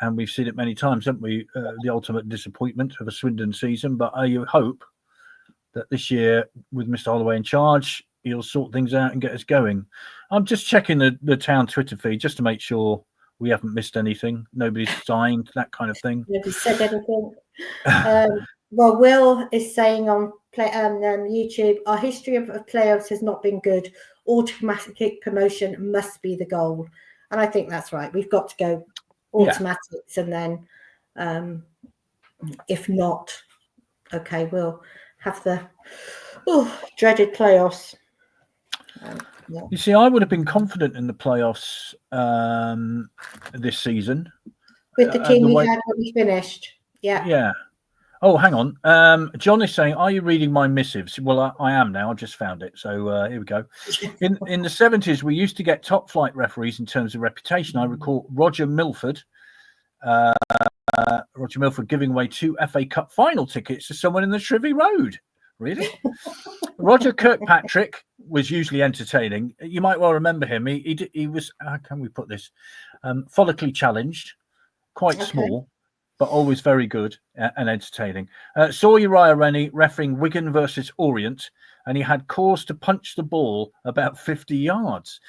And we've seen it many times, haven't we? The ultimate disappointment of a Swindon season, but I hope that this year, with Mr. Holloway in charge, he'll sort things out and get us going. I'm just checking the town Twitter feed just to make sure we haven't missed anything. Nobody's signed, that kind of thing. Nobody's said anything. Well, Will is saying on YouTube, our history of playoffs has not been good. Automatic promotion must be the goal. And I think that's right. We've got to go automatics, and then if not, okay, we'll have the dreaded playoffs. You see, I would have been confident in the playoffs this season with the team we had when we finished. Yeah. Oh, hang on. John is saying, are you reading my missives? Well, I am now. I just found it. So here we go. In the 70s, we used to get top flight referees in terms of reputation. I recall Roger Milford giving away 2 FA Cup final tickets to someone in the Trivy Road. Really? Roger Kirkpatrick was usually entertaining. You might well remember him. He was, how can we put this? Follically challenged, quite small, but always very good and entertaining. Saw Uriah Rennie refereeing Wigan versus Orient, and he had cause to punch the ball about 50 yards.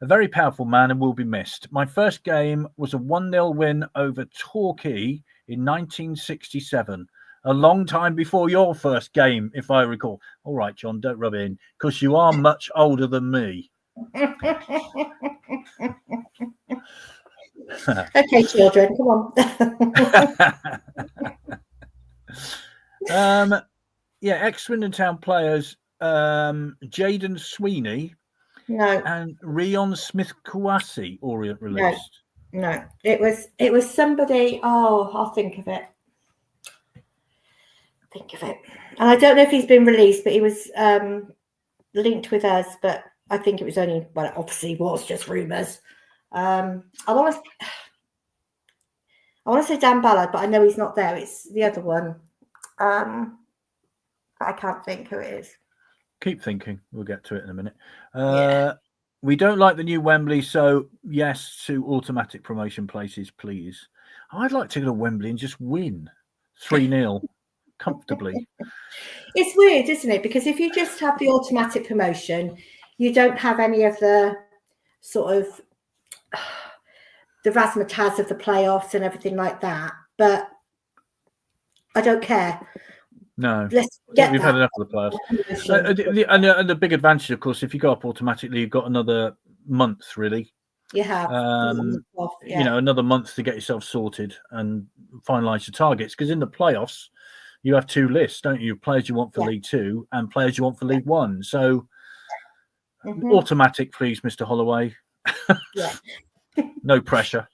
A very powerful man and will be missed. My first game was a 1-0 win over Torquay in 1967. A long time before your first game, if I recall. All right, John, don't rub it in, because you are much older than me. Okay, children, come on. Ex-Swindon Town players, Jaden Sweeney and Rion Smith-Kouassi, Orient released. No, it was somebody, I'll think of it. And I don't know if he's been released, but he was linked with us, but I think it was only, well, it obviously was just rumours. I want to say Dan Ballard, but I know he's not there. It's the other one. But I can't think who it is. Keep thinking. We'll get to it in a minute. We don't like the new Wembley, so yes to automatic promotion places, please. I'd like to go to Wembley and just win 3-0 comfortably. It's weird, isn't it? Because if you just have the automatic promotion, you don't have any of the sort of the razzmatazz of the playoffs and everything like that. But I don't care. No, we've had enough of the playoffs. And the big advantage, of course, if you go up automatically, you've got another month, really. You have, another month to get yourself sorted and finalise your targets. Because in the playoffs, you have 2 lists, don't you? Players you want for League 2 and players you want for League 1. So automatic, please, Mr. Holloway. No pressure.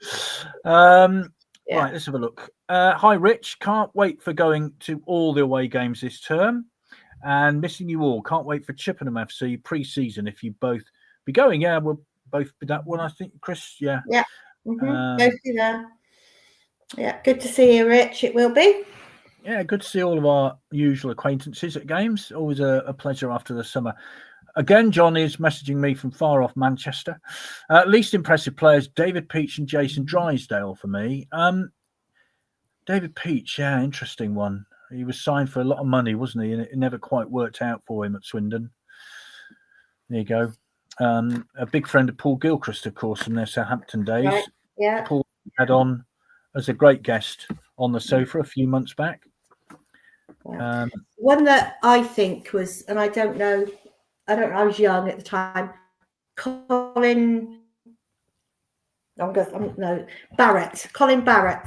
Right, let's have a look. Hi, Rich. Can't wait for going to all the away games this term and missing you all. Can't wait for Chippenham FC pre-season if you both be going. Yeah, we'll both be that one, I think, Chris. Yeah. Both be there. Yeah, good to see you, Rich. It will be. Yeah, good to see all of our usual acquaintances at games. Always a pleasure after the summer. Again, John is messaging me from far off Manchester. Least impressive players, David Peach and Jason Drysdale for me. David Peach, interesting one. He was signed for a lot of money, wasn't he? And it never quite worked out for him at Swindon. There you go. A big friend of Paul Gilchrist, of course, from their Southampton days. Right. Yeah. Paul had on as a great guest on the sofa a few months back. One that I think was, and I don't know, I was young at the time, Colin Barrett.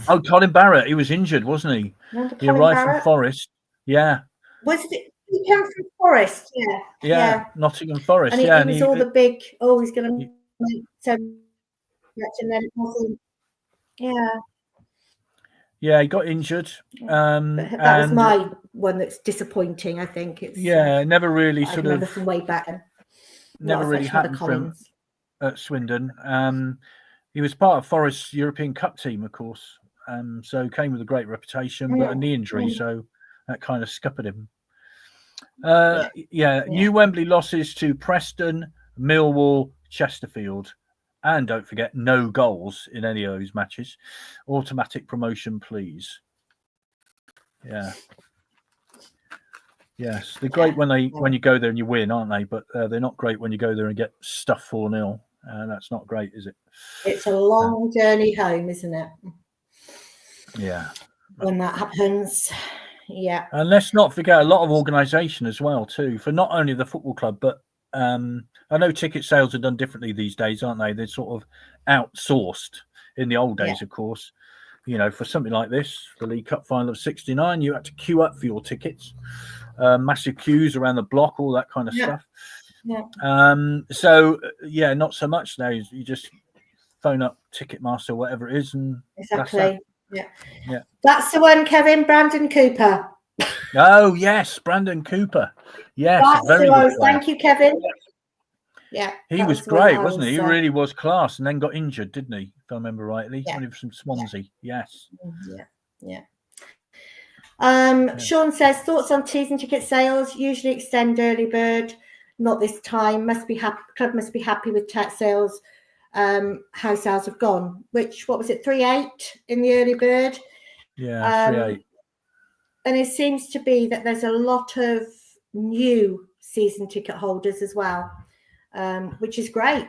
Oh, Colin Barrett. He was injured, wasn't he? Remember He Colin arrived Barrett? from Forest. Yeah. Was it? He came from Forest. Yeah. Nottingham Forest. And he was all the big, he's going to make so much, and then it wasn't. Yeah. Yeah, he got injured. That was my one that's disappointing, I think. It's never really I remember from way back then. Never really happened for him at Swindon. He was part of Forest's European Cup team, of course. So came with a great reputation, but a knee injury, so that kind of scuppered him. New Wembley losses to Preston, Millwall, Chesterfield. And don't forget, no goals in any of those matches. Automatic promotion, please. Yeah. Yes, they're great when you go there and you win, aren't they? But they're not great when you go there and get stuffed 4-0. That's not great, is it? It's a long journey home, isn't it? Yeah. When that happens, yeah. And let's not forget a lot of organisation as well, too, for not only the football club, but I know ticket sales are done differently these days, aren't they? They're sort of outsourced. In the old days, of course, for something like this, the League Cup final of '69, you had to queue up for your tickets, massive queues around the block, all that kind of stuff. Yeah. Not so much now. You just phone up Ticketmaster, whatever it is, and exactly. Yeah. That's the one, Kevin. Brandon Cooper. Oh yes, Brandon Cooper. Yes, that's very good. Thank you, Kevin. Yeah, he was great, wasn't he? He really was class, and then got injured, didn't he? If I remember rightly, when he was from Swansea. Yes. Yeah. Sean says thoughts on season ticket sales. Usually extend early bird. Not this time. Club must be happy with tax sales. How sales have gone. What was it? 3.8 in the early bird. Yeah, 3.8. And it seems to be that there's a lot of new season ticket holders as well, which is great.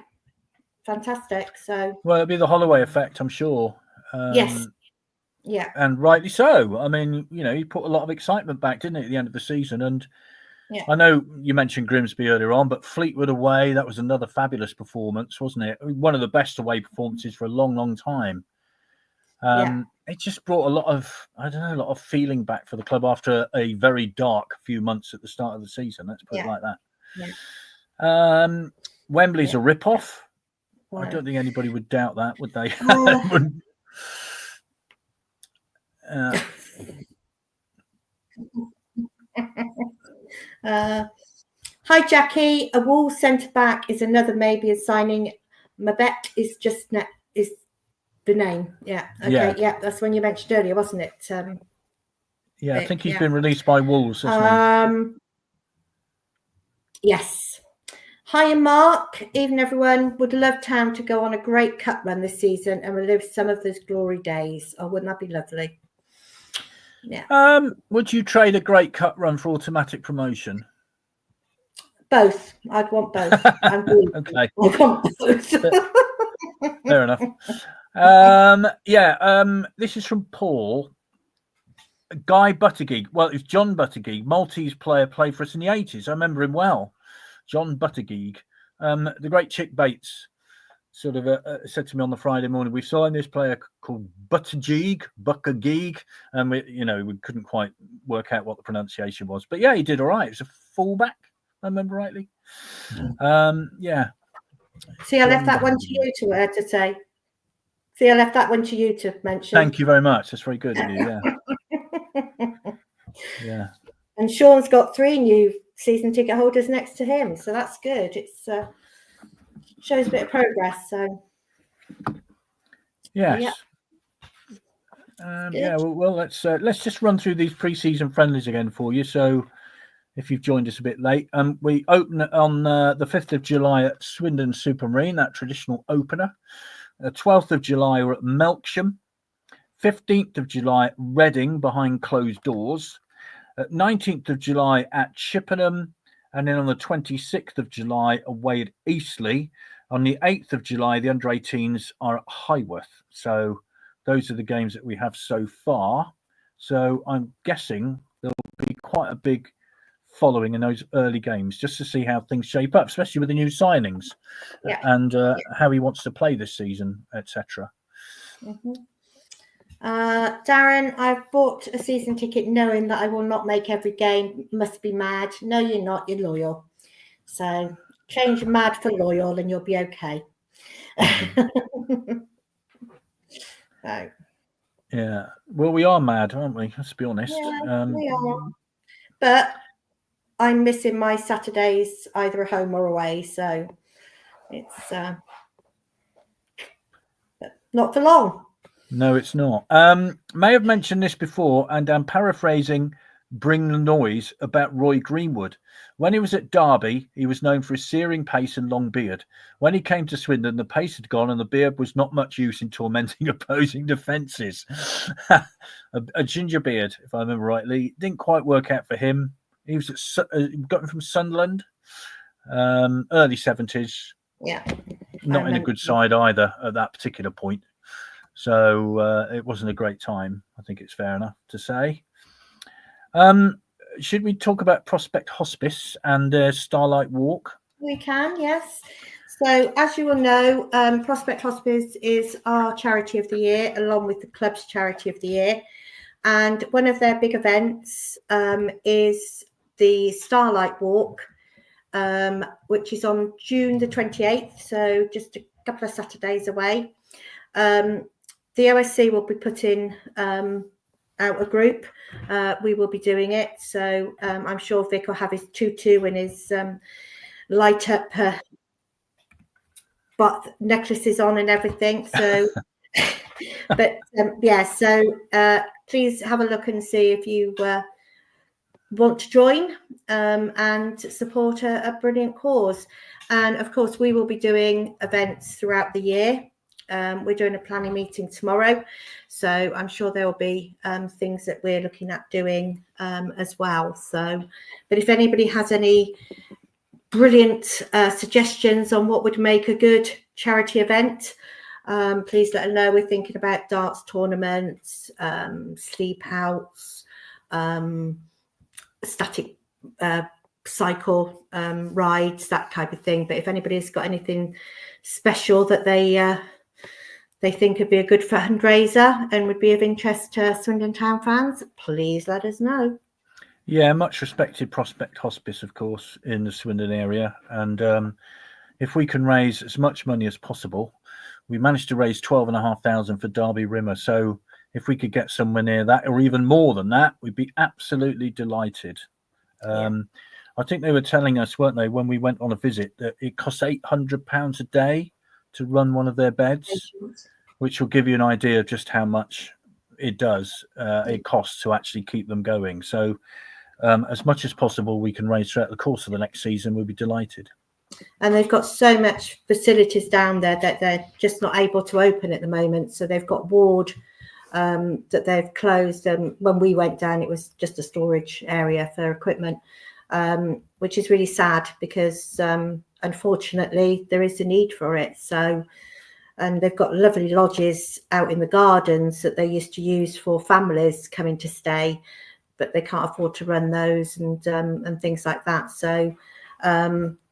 Fantastic. So, well, it'll be the Holloway effect, I'm sure. Yes. Yeah. And rightly so. I mean, he put a lot of excitement back, didn't he, at the end of the season? And I know you mentioned Grimsby earlier on, but Fleetwood away, that was another fabulous performance, wasn't it? One of the best away performances for a long, long time. It just brought a lot of feeling back for the club after a very dark few months at the start of the season. Let's put it like that. Yeah. Wembley's a rip-off. I don't think anybody would doubt that, would they? Hi, Jackie. A Wolves centre back is another maybe a signing. Mabet is just is the name. Yeah. Okay. Yeah. That's when you mentioned earlier, wasn't it? I think he's been released by Wolves, hasn't he? Yes. Hi, Mark. Even everyone would love Town to go on a great cup run this season and relive some of those glory days. Oh, wouldn't that be lovely? Yeah. Would you trade a great cup run for automatic promotion? Both. I'd want both. Okay. I want both. Fair enough. This is from Paul. Guy Buttigieg. Well, it's John Buttigieg, Maltese player, played for us in the 80s. I remember him well. John Buttigieg. The great Chick Bates sort of said to me on the Friday morning, we signed this player called Buttigieg, and we couldn't quite work out what the pronunciation was. But yeah, he did all right. He was a fullback, I remember rightly. See, I left that one to you to say. See, I left that one to you to mention. Thank you very much. That's very good of you. Yeah. And Sean's got 3 new season ticket holders next to him, so that's good. It's shows a bit of progress. So yes. Well, let's just run through these pre-season friendlies again for you. So if you've joined us a bit late, we open on the 5th of July at Swindon Supermarine, that traditional opener. 12th of July, we're at Melksham. 15th of July, Reading behind closed doors. 19th of July at Chippenham, and then on the 26th of July away at Eastleigh. On the 8th of July, the under-18s are at Highworth. So those are the games that we have so far. So I'm guessing there'll be quite a big following in those early games just to see how things shape up, especially with the new signings and how he wants to play this season, etc. Darren, I've bought a season ticket knowing that I will not make every game. Must be mad. No, you're not. You're loyal. So change mad for loyal and you'll be okay. So. Yeah. Well, we are mad, aren't we? Let's be honest. Yeah, we are. But I'm missing my Saturdays either at home or away. So it's not for long. No, it's not. May have mentioned this before, and I'm paraphrasing Bring the Noise about Roy Greenwood. When he was at Derby, he was known for his searing pace and long beard. When he came to Swindon, the pace had gone and the beard was not much use in tormenting opposing defences. a ginger beard, if I remember rightly. Didn't quite work out for him. He was got him from Sunderland, early 70s. Yeah. Not in a good side either at that particular point. So it wasn't a great time. I think it's fair enough to say. Should we talk about Prospect Hospice and Starlight Walk? We can, yes. So as you will know, Prospect Hospice is our charity of the year, along with the club's charity of the year. And one of their big events is the Starlight Walk, which is on June the 28th, so just a couple of Saturdays away. The OSC will be putting out a group. We will be doing it. So I'm sure Vic will have his tutu and his light up but necklaces on and everything. So, but yeah, so please have a look and see if you want to join and support a brilliant cause. And of course, we will be doing events throughout the year. We're doing a planning meeting tomorrow, so I'm sure there will be things that we're looking at doing as well. So, but if anybody has any brilliant suggestions on what would make a good charity event, please let us know. We're thinking about darts tournaments, sleep outs, static cycle rides, that type of thing. But if anybody's got anything special that they think would be a good fundraiser and would be of interest to Swindon Town fans, please let us know. Yeah, much respected Prospect Hospice, of course, in the Swindon area. And if we can raise as much money as possible, we managed to raise 12,500 for Derby Rimmer. So if we could get somewhere near that or even more than that, we'd be absolutely delighted. I think they were telling us, weren't they, when we went on a visit, that it costs £800 a day to run one of their beds, which will give you an idea of just how much it costs to actually keep them going. So as much as possible we can raise throughout the course of the next season, we'll be delighted. And they've got so much facilities down there that they're just not able to open at the moment. So they've got ward that they've closed. And when we went down, it was just a storage area for equipment, which is really sad because unfortunately there is a need for it. So, and they've got lovely lodges out in the gardens that they used to use for families coming to stay, but they can't afford to run those and things like that. So,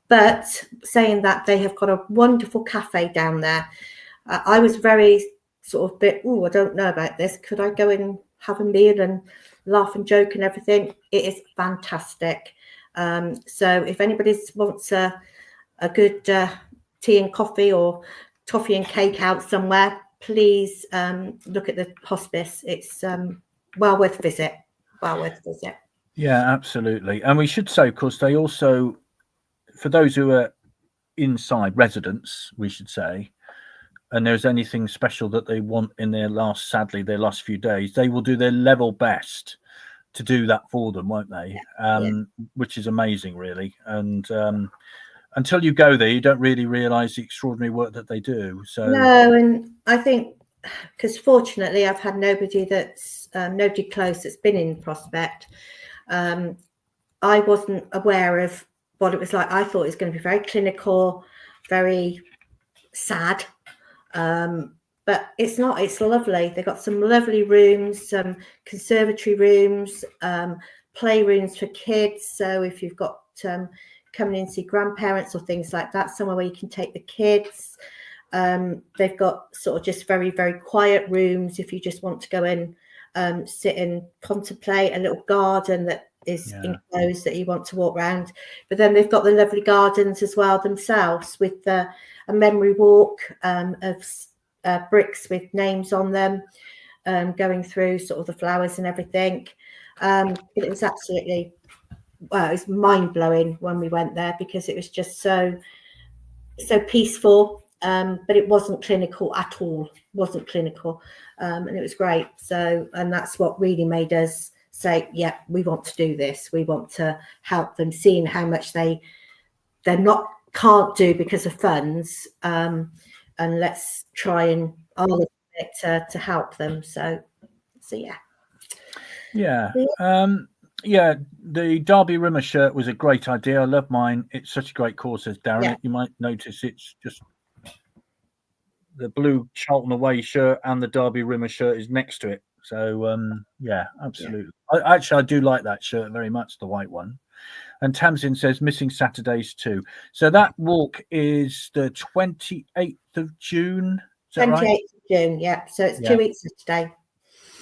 but saying that, they have got a wonderful cafe down there. I was very sort of bit, I don't know about this. Could I go and have a meal and laugh and joke and everything? It is fantastic. So if anybody wants a good tea and coffee or toffee and cake out somewhere, please look at the hospice. It's well worth a visit. Yeah, absolutely. And we should say, of course, they also, for those who are inside residents, we should say, and there's anything special that they want in their last few days, they will do their level best to do that for them, won't they? Which is amazing, really. And until you go there, you don't really realise the extraordinary work that they do. So no, and I think because fortunately I've had nobody close that's been in Prospect. I wasn't aware of what it was like. I thought it was going to be very clinical, very sad. But it's not. It's lovely. They've got some lovely rooms, some conservatory rooms, playrooms for kids. So if you've got coming in to see grandparents or things like that, somewhere where you can take the kids. They've got sort of just very, very quiet rooms if you just want to go in, sit and contemplate, a little garden that is enclosed that you want to walk around. But then they've got the lovely gardens as well themselves, with a memory walk of bricks with names on them, going through sort of the flowers and everything. It was absolutely, well, it was mind-blowing when we went there, because it was just so peaceful, but it wasn't clinical at all. Wasn't clinical, and it was great. So, and that's what really made us say, yeah, we want to do this. We want to help them, seeing how much they're not can't do because of funds, and let's try and to help them. So yeah. The Derby Rimmer shirt was a great idea. I love mine. It's such a great cause, says Darren. Yeah. You might notice it's just the blue Charlton away shirt and the Derby Rimmer shirt is next to it. So yeah, absolutely. Yeah. I do like that shirt very much, the white one. And Tamsin says missing Saturdays too. So that walk is the 28th of June. Is that 28th right? of June, yeah. So it's 2 weeks today.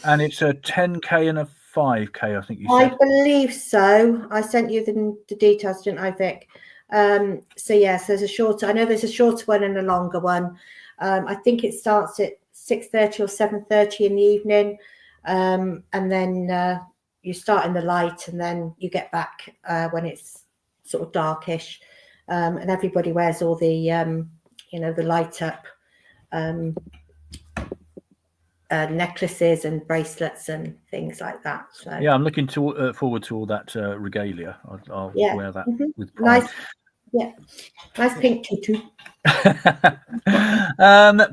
And it's a 10K and a 5K, I think you I said. believe so. I sent you the details, didn't I, Vic? So yes, there's a shorter. I know there's a shorter one and a longer one. I think it starts at 6:30 or 7:30 in the evening, and then you start in the light, and then you get back when it's sort of darkish, and everybody wears all the the light up necklaces and bracelets and things like that. So yeah, I'm looking forward to all that regalia. I'll wear that with pride. Nice pink tutu.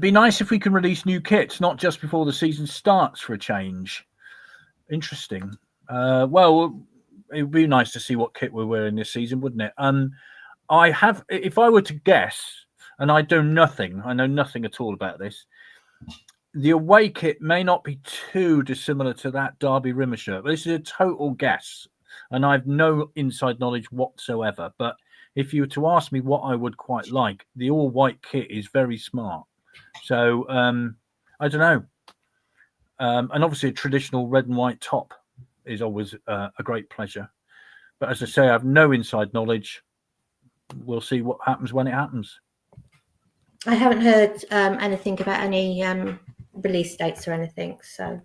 Be nice if we can release new kits, not just before the season starts, for a change. Interesting. Well, it would be nice to see what kit we're wearing this season, wouldn't it? If I were to guess, and I know nothing at all about this, the away kit may not be too dissimilar to that Derby Rimmer shirt, but this is a total guess, and I've no inside knowledge whatsoever. But if you were to ask me what I would quite like, the all-white kit is very smart. So I don't know. And obviously a traditional red and white top is always a great pleasure. But as I say, I have no inside knowledge. We'll see what happens when it happens. I haven't heard anything about any release dates or anything. So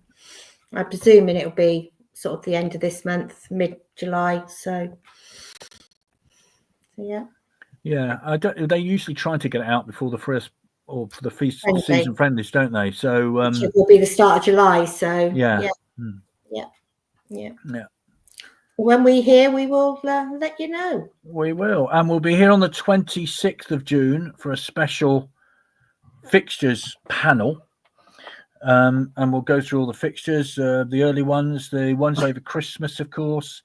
I'm presuming it'll be sort of the end of this month, mid-July. So yeah. Yeah, they usually try to get it out before the first or for the season friendlies, don't they? So it will be the start of July. So yeah. When we hear, we will let you know. We will, and we'll be here on the 26th of June for a special fixtures panel. And we'll go through all the fixtures, the early ones, the ones over Christmas, of course.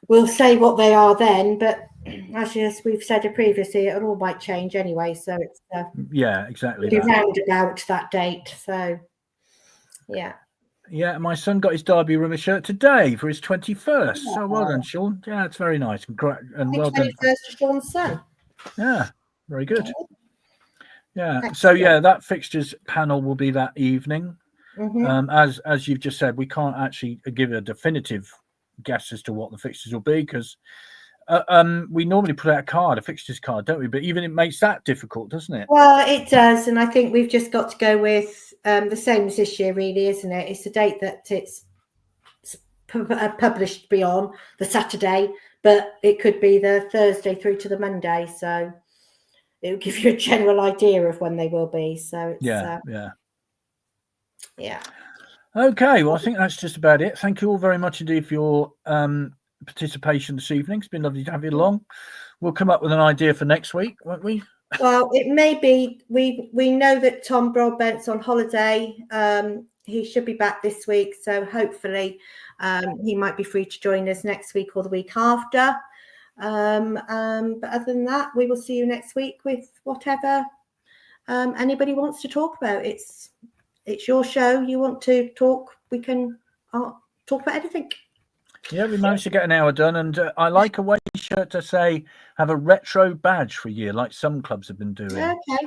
We'll say what they are then, but as we've said previously, it all might change anyway. So it's exactly. It'll be round about that date. So yeah, my son got his Derby Rimmer shirt today for his 21st. So well done, Sean. Yeah, it's very nice and well done. 21st for Sean's son. Yeah, very good. Yeah. Excellent. So that fixtures panel will be that evening. Mm-hmm. As you've just said, we can't actually give a definitive guess as to what the fixtures will be, because we normally put out a fixtures card, don't we? But even it makes that difficult, doesn't it? Well, it does, and I think we've just got to go with the same as this year, really, isn't it? It's the date that it's published be on, the Saturday, but it could be the Thursday through to the Monday, so it'll give you a general idea of when they will be. So it's, yeah. Okay, well, I think that's just about it. Thank you all very much indeed for your participation this evening. It's been lovely to have you along. We'll come up with an idea for next week, won't we? Well, it may be. We know that Tom Broadbent's on holiday. He should be back this week, so hopefully He might be free to join us next week or the week after. But other than that, we will see you next week with whatever anybody wants to talk about. It's your show. You want to talk, we can talk about anything. Yeah, we managed to get an hour done, and I like a way shirt to say have a retro badge for a year, like some clubs have been doing. Okay.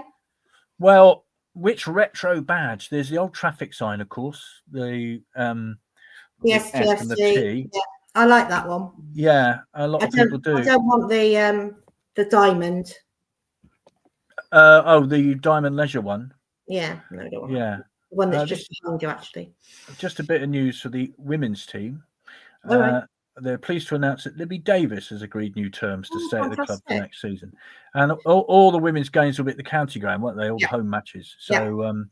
Well, which retro badge? There's the old traffic sign, of course. The S and the T. Yeah, I like that one. Yeah, a lot of people do. I don't want the diamond. The Diamond Leisure one. Yeah, no, I don't want yeah. that. The one that's just behind you, actually. Just a bit of news for the women's team. All right. They're pleased to announce that Libby Davis has agreed new terms to stay at the club for next season. And all the women's games will be at the county ground, won't they? All the home matches. So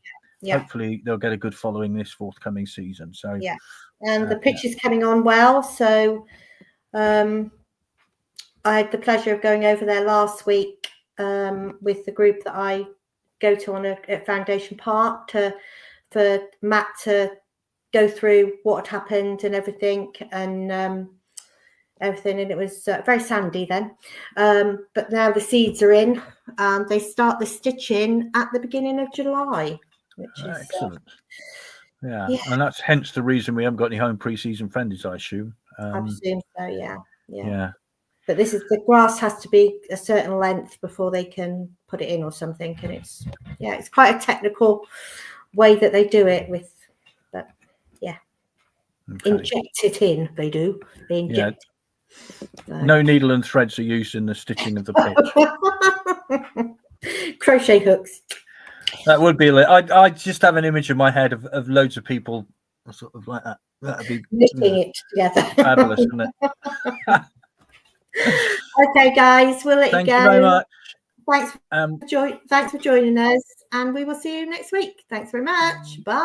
hopefully they'll get a good following this forthcoming season. So and the pitch is coming on well. So I had the pleasure of going over there last week with the group that I go to at Foundation Park for Matt to go through what had happened and everything, and it was very sandy then, but now the seeds are in and they start the stitching at the beginning of July, which is excellent. And that's hence the reason we haven't got any home pre-season friendlies, I assume. I assume so. Yeah. But the grass has to be a certain length before they can put it in or something, and it's quite a technical way that they do it with. Inject it in. They do. They inject. So. No needle and threads are used in the stitching of the pitch. Crochet hooks. That would be. I just have an image in my head of loads of people sort of like that. That'd be knitting it together. Fabulous, isn't it? Okay, guys, we'll let you go. Thank you very much. Thanks for joining us, and we will see you next week. Thanks very much. Bye.